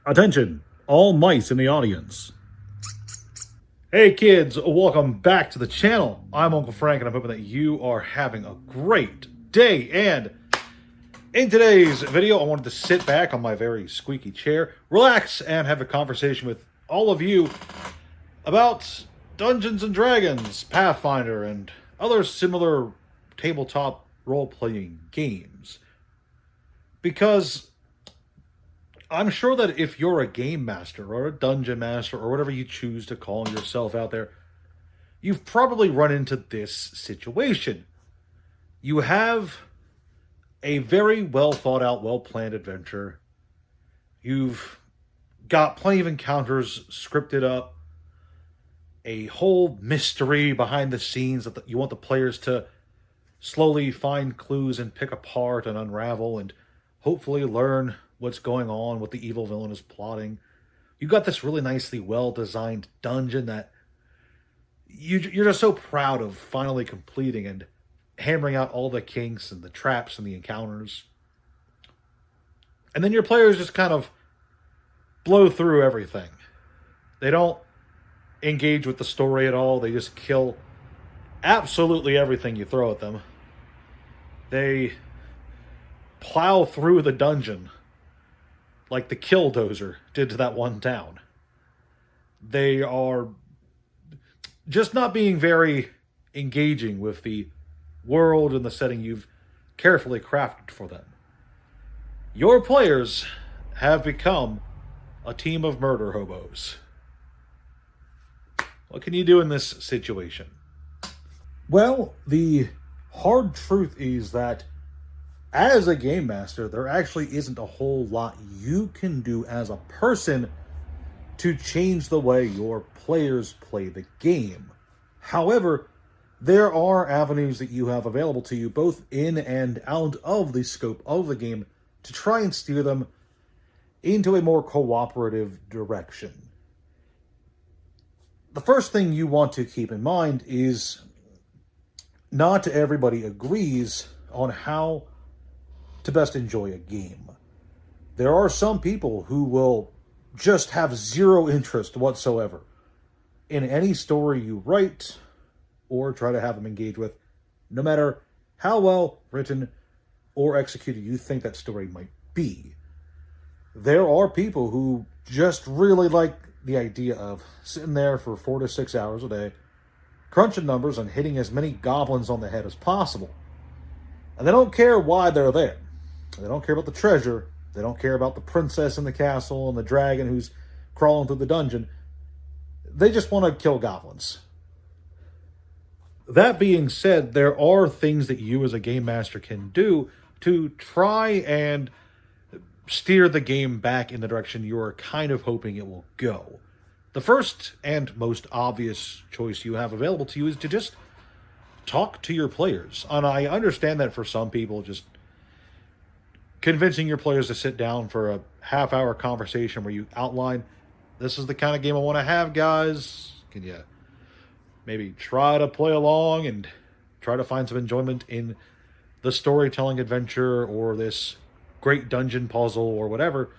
Attention, all mice in the audience. Hey kids, welcome back to the channel. I'm Uncle Frank and I'm hoping that you are having a great day. And in today's video, I wanted to sit back on my very squeaky chair, relax, and have a conversation with all of you about Dungeons & Dragons, Pathfinder, and other similar tabletop role-playing games. Because I'm sure that if you're a game master or a dungeon master or whatever you choose to call yourself out there, you've probably run into this situation. You have a very well thought out, well planned adventure. You've got plenty of encounters scripted up, a whole mystery behind the scenes that you want the players to slowly find clues and pick apart and unravel and hopefully learn what's going on, what the evil villain is plotting. You got this really nicely well-designed dungeon that you're just so proud of finally completing and hammering out all the kinks and the traps and the encounters. And then your players just kind of blow through everything. They don't engage with the story at all. They just kill absolutely everything you throw at them. They plow through the dungeon like the Killdozer did to that one town. They are just not being very engaging with the world and the setting you've carefully crafted for them. Your players have become a team of murder hobos. What can you do in this situation? Well, the hard truth is that as a game master, there actually isn't a whole lot you can do as a person to change the way your players play the game. However, there are avenues that you have available to you, both in and out of the scope of the game, to try and steer them into a more cooperative direction. The first thing you want to keep in mind is not everybody agrees on how to best enjoy a game. There are some people who will just have zero interest whatsoever in any story you write or try to have them engage with, no matter how well written or executed you think that story might be. There are people who just really like the idea of sitting there for 4 to 6 hours a day, crunching numbers and hitting as many goblins on the head as possible. And they don't care why they're there. They don't care about the treasure. They don't care about the princess in the castle and the dragon who's crawling through the dungeon. They just want to kill goblins. That being said, there are things that you as a game master can do to try and steer the game back in the direction you're kind of hoping it will go. The first and most obvious choice you have available to you is to just talk to your players. And I understand that for some people, just convincing your players to sit down for a half-hour conversation where you outline, this is the kind of game I want to have, guys. Can you maybe try to play along and try to find some enjoyment in the storytelling adventure or this great dungeon puzzle or whatever?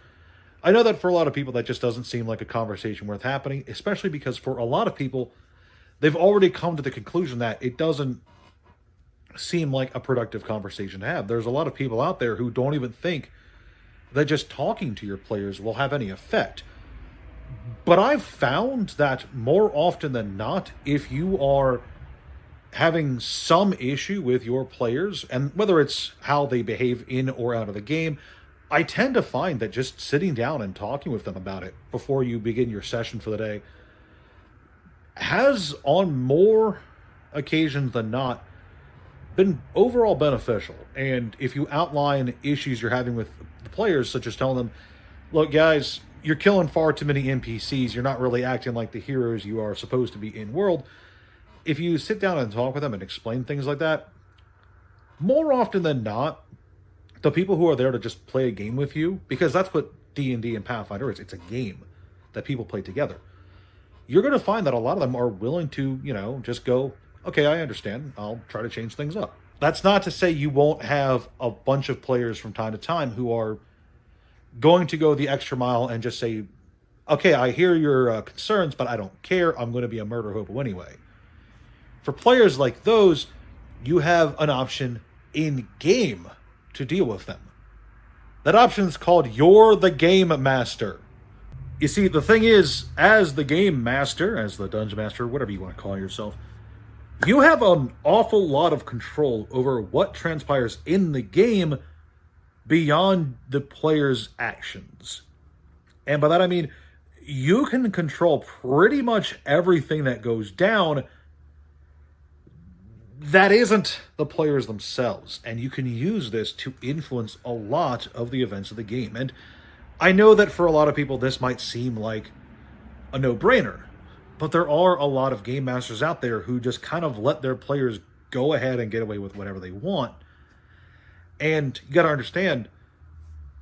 I know that for a lot of people that just doesn't seem like a conversation worth happening, especially because for a lot of people, they've already come to the conclusion that it doesn't seem like a productive conversation to have. There's a lot of people out there who don't even think that just talking to your players will have any effect. But I've found that more often than not, if you are having some issue with your players, and whether it's how they behave in or out of the game, I tend to find that just sitting down and talking with them about it before you begin your session for the day has, on more occasions than not, been overall beneficial. And if you outline issues you're having with the players, such as telling them, look guys, you're killing far too many NPCs, you're not really acting like the heroes you are supposed to be in world. If you sit down and talk with them and explain things like that, more often than not, the people who are there to just play a game with you, because that's what D&D and Pathfinder is, it's a game that people play together. You're going to find that a lot of them are willing to, just go, okay, I understand. I'll try to change things up. That's not to say you won't have a bunch of players from time to time who are going to go the extra mile and just say, okay, I hear your concerns, but I don't care. I'm going to be a murder hobo anyway. For players like those, you have an option in game to deal with them. That option is called You're the Game Master. You see, the thing is, as the game master, as the dungeon master, whatever you want to call yourself, you have an awful lot of control over what transpires in the game beyond the player's actions. And by that I mean, you can control pretty much everything that goes down that isn't the players themselves. And you can use this to influence a lot of the events of the game. And I know that for a lot of people, this might seem like a no-brainer. But there are a lot of game masters out there who just kind of let their players go ahead and get away with whatever they want. And you got to understand,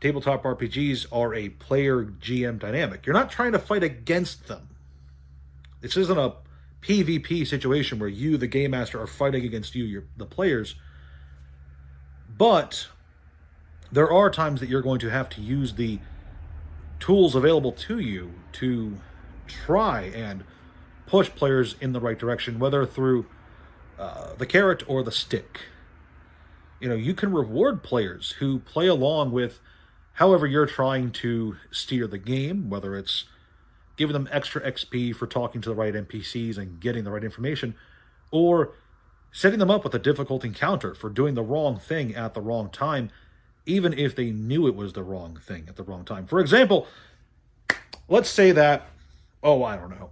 tabletop RPGs are a player-GM dynamic. You're not trying to fight against them. This isn't a PvP situation where you, the game master, are fighting against you, the players. But there are times that you're going to have to use the tools available to you to try and push players in the right direction, whether through the carrot or the stick. You know, you can reward players who play along with however you're trying to steer the game, whether it's giving them extra XP for talking to the right NPCs and getting the right information, or setting them up with a difficult encounter for doing the wrong thing at the wrong time, even if they knew it was the wrong thing at the wrong time. For example, let's say that, I don't know,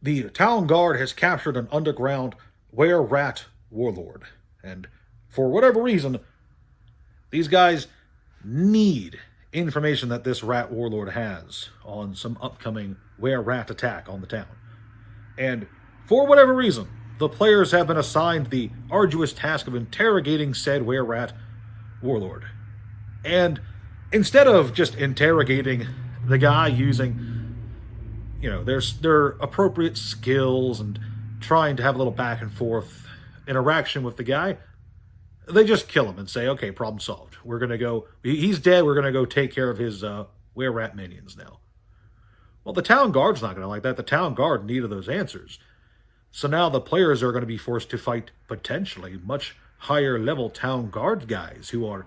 the town guard has captured an underground were-rat warlord, and for whatever reason, these guys need information that this rat warlord has on some upcoming were-rat attack on the town. And for whatever reason, the players have been assigned the arduous task of interrogating said were-rat warlord. And instead of just interrogating the guy using, their appropriate skills and trying to have a little back and forth interaction with the guy, they just kill him and say, okay, problem solved. We're going to go, he's dead, we're going to go take care of his were-rat minions now. Well, the town guard's not going to like that. The town guard needed those answers. So now the players are going to be forced to fight potentially much higher level town guard guys who are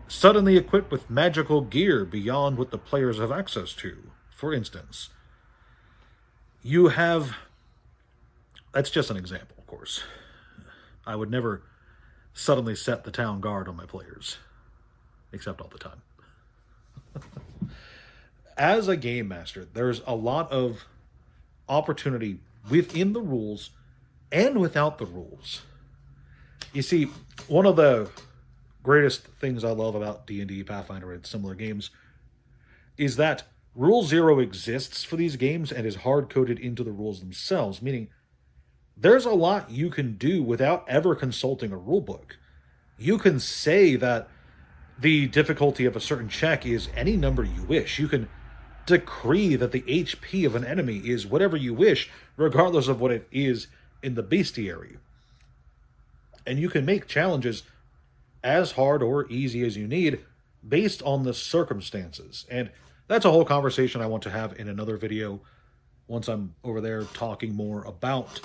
suddenly equipped with magical gear beyond what the players have access to. For instance, you have, that's just an example, of course. I would never suddenly set the town guard on my players, except all the time. As a game master, there's a lot of opportunity within the rules and without the rules. You see, one of the greatest things I love about D&D, Pathfinder, and similar games is that Rule Zero exists for these games and is hard-coded into the rules themselves, meaning there's a lot you can do without ever consulting a rulebook. You can say that the difficulty of a certain check is any number you wish. You can decree that the HP of an enemy is whatever you wish, regardless of what it is in the bestiary. And you can make challenges as hard or easy as you need based on the circumstances. And that's a whole conversation I want to have in another video once I'm over there talking more about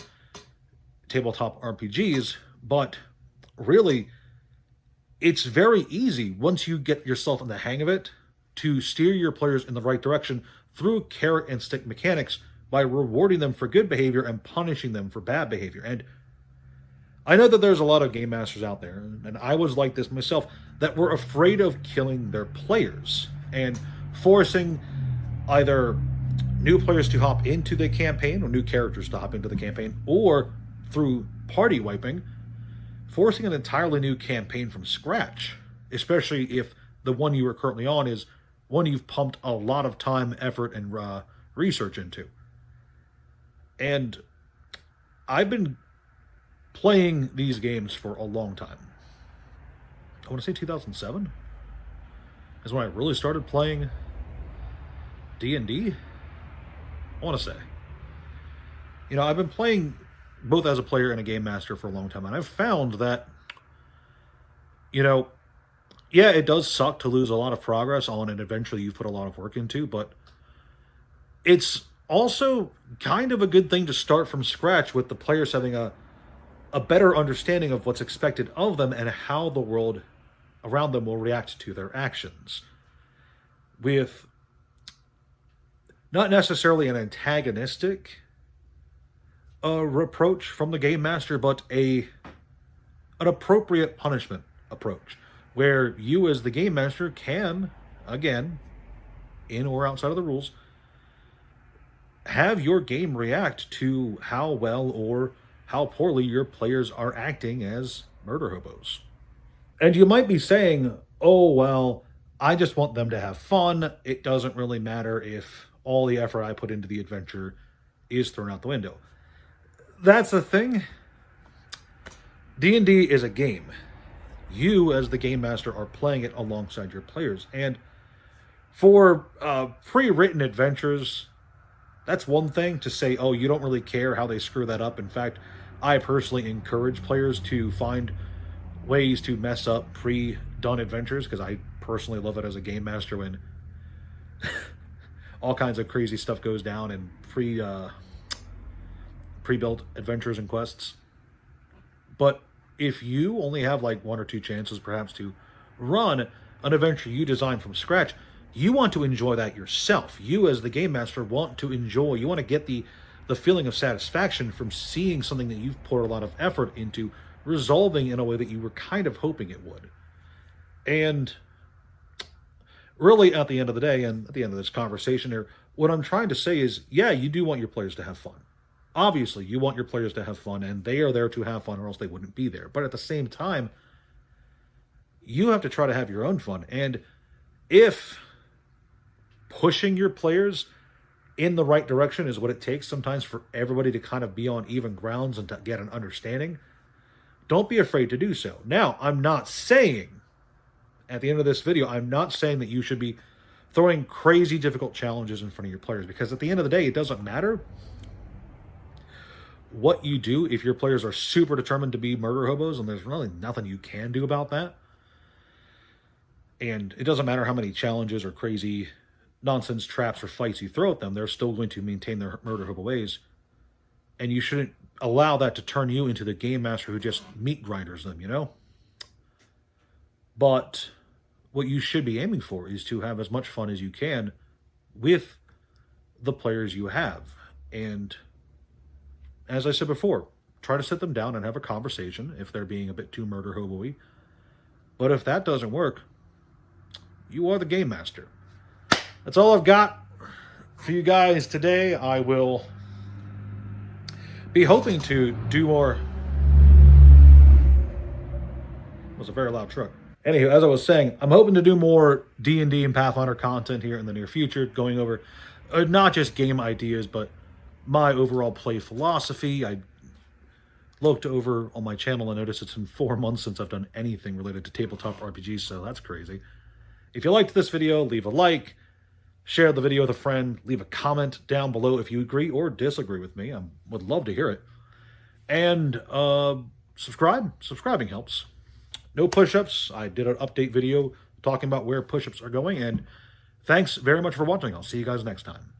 tabletop RPGs. But really, it's very easy once you get yourself in the hang of it to steer your players in the right direction through carrot and stick mechanics by rewarding them for good behavior and punishing them for bad behavior. And I know that there's a lot of game masters out there, and I was like this myself, that were afraid of killing their players and forcing either new players to hop into the campaign or new characters to hop into the campaign, or through party wiping, forcing an entirely new campaign from scratch, especially if the one you are currently on is one you've pumped a lot of time, effort, and research into. And I've been playing these games for a long time. I want to say 2007 is when I really started playing D&D. I want to say. I've been playing both as a player and a game master for a long time, and I've found that, Yeah, it does suck to lose a lot of progress on an adventure you've put a lot of work into, but it's also kind of a good thing to start from scratch with the players having a better understanding of what's expected of them and how the world around them will react to their actions. With not necessarily an antagonistic reproach from the game master, but an appropriate punishment approach, where you as the game master can, again, in or outside of the rules, have your game react to how well or how poorly your players are acting as murder hobos. And you might be saying, oh, well, I just want them to have fun. It doesn't really matter if all the effort I put into the adventure is thrown out the window. That's the thing. D&D is a game. You, as the game master, are playing it alongside your players. And for pre-written adventures, that's one thing to say, oh, you don't really care how they screw that up. In fact, I personally encourage players to find ways to mess up pre-done adventures, because I personally love it as a game master when all kinds of crazy stuff goes down in pre-built adventures and quests. But if you only have like one or two chances perhaps to run an adventure you designed from scratch, you want to enjoy that yourself. You as the game master want to enjoy, you want to get the feeling of satisfaction from seeing something that you've poured a lot of effort into resolving in a way that you were kind of hoping it would. And really, at the end of the day, and at the end of this conversation here, what I'm trying to say is, yeah, you do want your players to have fun. Obviously, you want your players to have fun, and they are there to have fun, or else they wouldn't be there. But at the same time, you have to try to have your own fun. And if pushing your players in the right direction is what it takes sometimes for everybody to kind of be on even grounds and to get an understanding, don't be afraid to do so. Now, I'm not saying, at the end of this video, I'm not saying that you should be throwing crazy difficult challenges in front of your players, because at the end of the day, it doesn't matter what you do if your players are super determined to be murder hobos, and there's really nothing you can do about that. And it doesn't matter how many challenges or crazy nonsense traps or fights you throw at them, they're still going to maintain their murder hobo ways. And you shouldn't allow that to turn you into the game master who just meat grinders them, you know? But what you should be aiming for is to have as much fun as you can with the players you have. And as I said before, try to sit them down and have a conversation if they're being a bit too murder hobo-y. But if that doesn't work, you are the game master. That's all I've got for you guys today. I will be hoping to do more. It was a very loud truck. Anywho, as I was saying, I'm hoping to do more D&D and Pathfinder content here in the near future, going over not just game ideas, but my overall play philosophy. I looked over on my channel and noticed it's been 4 months since I've done anything related to tabletop RPGs, so that's crazy. If you liked this video, leave a like, share the video with a friend, leave a comment down below if you agree or disagree with me. I would love to hear it. And subscribe. Subscribing helps. No push-ups. I did an update video talking about where push-ups are going, and thanks very much for watching. I'll see you guys next time.